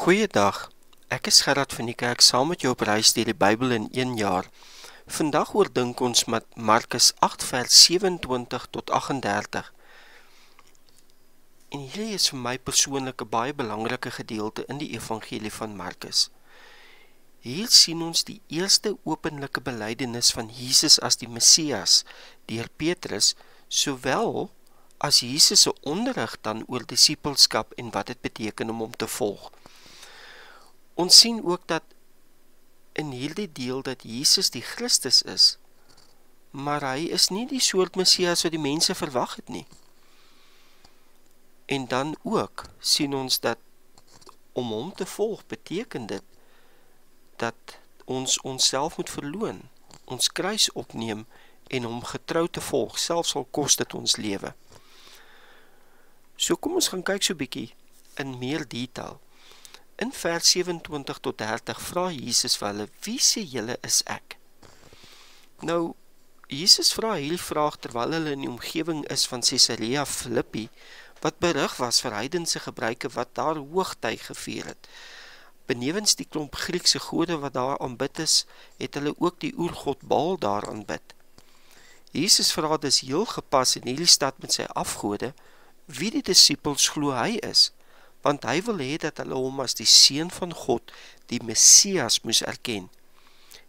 Goeiedag, ek is Gerard van die kerk saam met jou op reis deur die Bybel in 1 jaar. Vandag oordink ons met Markus 8 vers 27 tot 38. En hierdie is vir my persoonlik 'n baie belangrike gedeelte in die evangelie van Markus. Hier sien ons die eerste openlike belydenis van Jesus as die Messias deur Petrus, sowel as Jesus se onderrig dan oor disippelskap en wat dit beteken om hom te volg. Ons sien ook dat in hierdie deel dat Jesus die Christus is, maar hy is nie die soort Messias wat die mense verwag het nie. En dan ook sien ons dat om hom te volg beteken dit dat ons onsself moet verloon, ons kruis opneem en hom getrou te volg, selfs al kos dit ons lewe. So kom ons gaan kyk so 'n bietjie in meer detail. In vers 27 tot 30 vra Jesus vir hulle, wie sê julle is ek? Nou, Jesus vra hierdie vraag terwyl hulle in die omgewing is van Caesarea Philippi, wat berig was vir heidense gebruike wat daar hoogtyd gevier het. Benewens die klomp Griekse gode wat daar aanbid is, het hulle ook die oergod Baal daar aanbid. Jesus vra dus heel gepas in hierdie stad met sy afgode, wie die disippels glo hy is, want hy wil hê dat hulle hom as die Seun van God, die Messias, moes erken.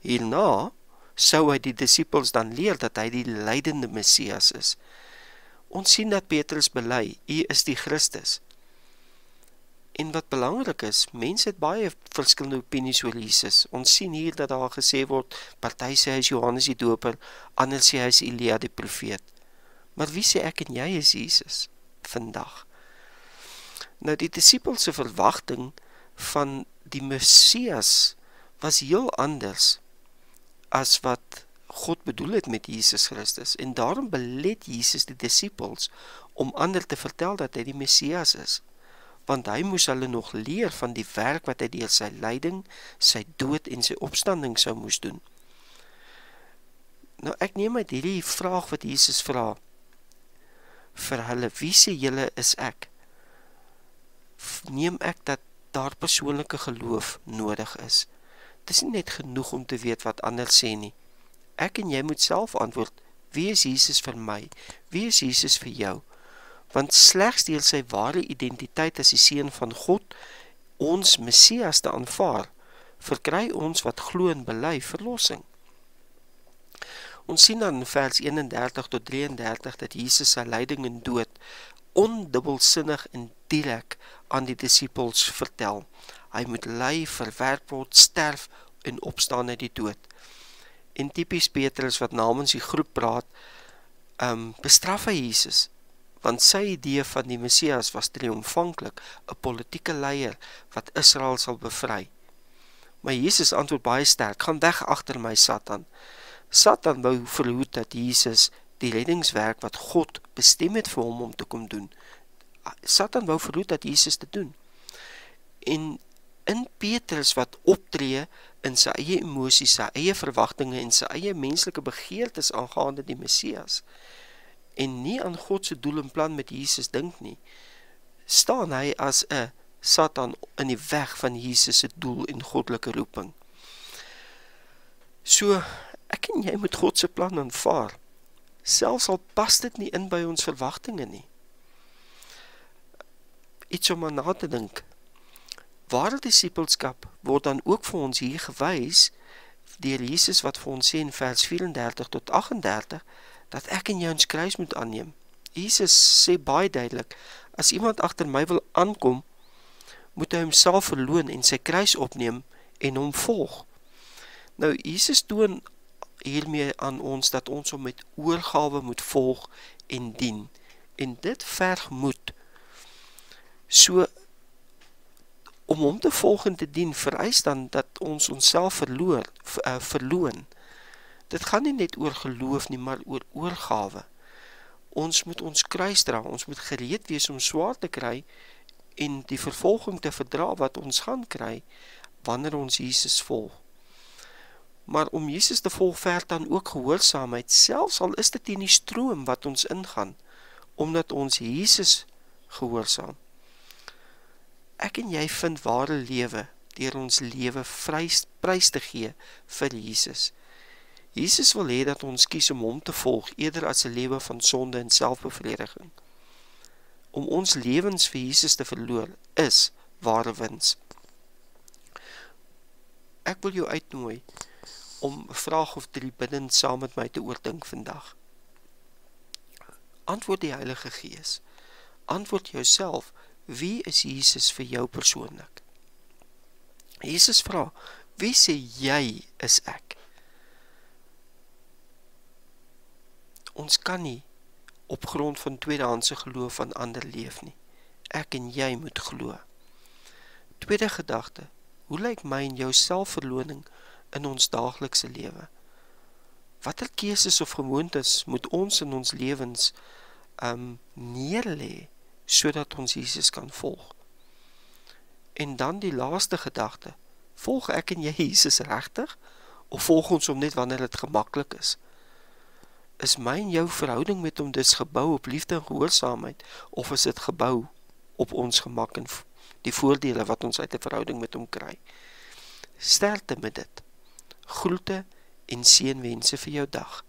Hierna sou hy die disippels dan leer dat hy die lydende Messias is. Ons sien dat Petrus bely, U is die Christus. En wat belangrik is, mense het baie verskillende opinies oor Jesus. Ons sien hier dat daar gesê word, party sê hy is Johannes die Doper, ander sê hy is Elia die profeet. Maar wie sê ek en jy is Jesus vandag? Nou die disippels se verwagting van die Messias was heel anders as wat God bedoel het met Jesus Christus, en daarom belet Jesus die disippels om ander te vertel dat hy die Messias is, want hy moes hulle nog leer van die werk wat hy deur sy lyding, sy dood en sy opstanding sou moes doen. Nou ek neem uit hierdie vraag wat Jesus vra vir hulle, wie sê julle is ek? Neem ek dat daar persoonlike geloof nodig is. Dit is nie net genoeg om te weet wat ander sê nie. Ek en jy moet self antwoord, wie is Jesus vir my? Wie is Jesus vir jou? Want slegs deur sy ware identiteit as die Seun van God, ons Messias te aanvaar, verkry ons wat glo en bely verlossing. Ons sien dan in vers 31 tot 33 dat Jesus sy lyding en dood ondubbelsinnig en direk aan die disippels vertel. Hy moet ly, verwerp word, sterf en opstaan uit die dood. En typies Petrus wat namens die groep praat, bestraf hy Jesus, want sy idee van die Messias was triomfantlik, 'n politieke leier wat Israel sal bevry. Maar Jesus antwoord baie sterk, gaan weg agter my Satan. Satan wou verhoed dat Jesus die reddingswerk wat God bestem het vir hom om te kom doen. Satan wou verhoed dat Jesus dit doen. En in Petrus wat optree in sy eie emosies, sy eie verwagtinge en sy eie menslike begeertes aangaande die Messias, en nie aan God se doel en plan met Jesus dink nie, staan hy as 'n Satan in die weg van Jesus se doel en goddelike roeping. So, ek en jy moet God se plan aanvaar, selfs al pas dit nie in by ons verwagtinge nie. Iets om aan na te dink. Ware disippelskap word dan ook vir ons hier gewys deur Jesus wat vir ons sê in vers 34 tot 38 dat ek en jy ons kruis moet aanneem. Jesus sê baie duidelik, as iemand agter my wil aankom, moet hy homself verloon en sy kruis opneem en hom volg. Nou Jesus toon hiermee aan ons dat ons hom met oorgawe moet volg en dien. En dit verg moed. So, om hom te volg en te dien, vereis dan dat ons onsself verloon. Dit gaan nie net oor geloof nie, maar oor oorgawe. Ons moet ons kruis dra, ons moet gereed wees om swaar te kry en die vervolging te verdra wat ons gaan kry, wanneer ons Jesus volg. Maar om Jesus te volg verg dan ook gehoorsaamheid, selfs al is dit in die stroom wat ons ingaan, omdat ons Jesus gehoorsaam. Ek en jy vind ware lewe deur ons lewe prys te gee vir Jesus. Jesus wil hê dat ons kies om hom te volg eerder as 'n lewe van sonde en selfbevrediging. Om ons lewens vir Jesus te verloor is ware wins. Ek wil jou uitnooi om 'n vraag of 3 binnend saam met my te oordink vandag. Antwoord die Heilige Gees. Antwoord jouself, wie is Jesus vir jou persoonlik? Jesus vra, wie sê jy is ek? Ons kan nie op grond van tweedehandse geloof van ander leef nie. Ek en jy moet glo. Tweede gedagte, hoe lyk my en jou selfverloning in ons daaglikse lewe? Watter keuses of gewoontes moet ons in ons lewens neerlê, sodat ons Jesus kan volg? En dan die laaste gedagte, volg ek en jy Jesus regtig? Of volg ons hom net wanneer dit gemaklik is? Is my en jou verhouding met hom dus gebou op liefde en gehoorsaamheid, of is dit gebou op ons gemak en die voordele wat ons uit 'n verhouding met hom kry? Sterkte met dit. Groete en seënwense vir jou dag.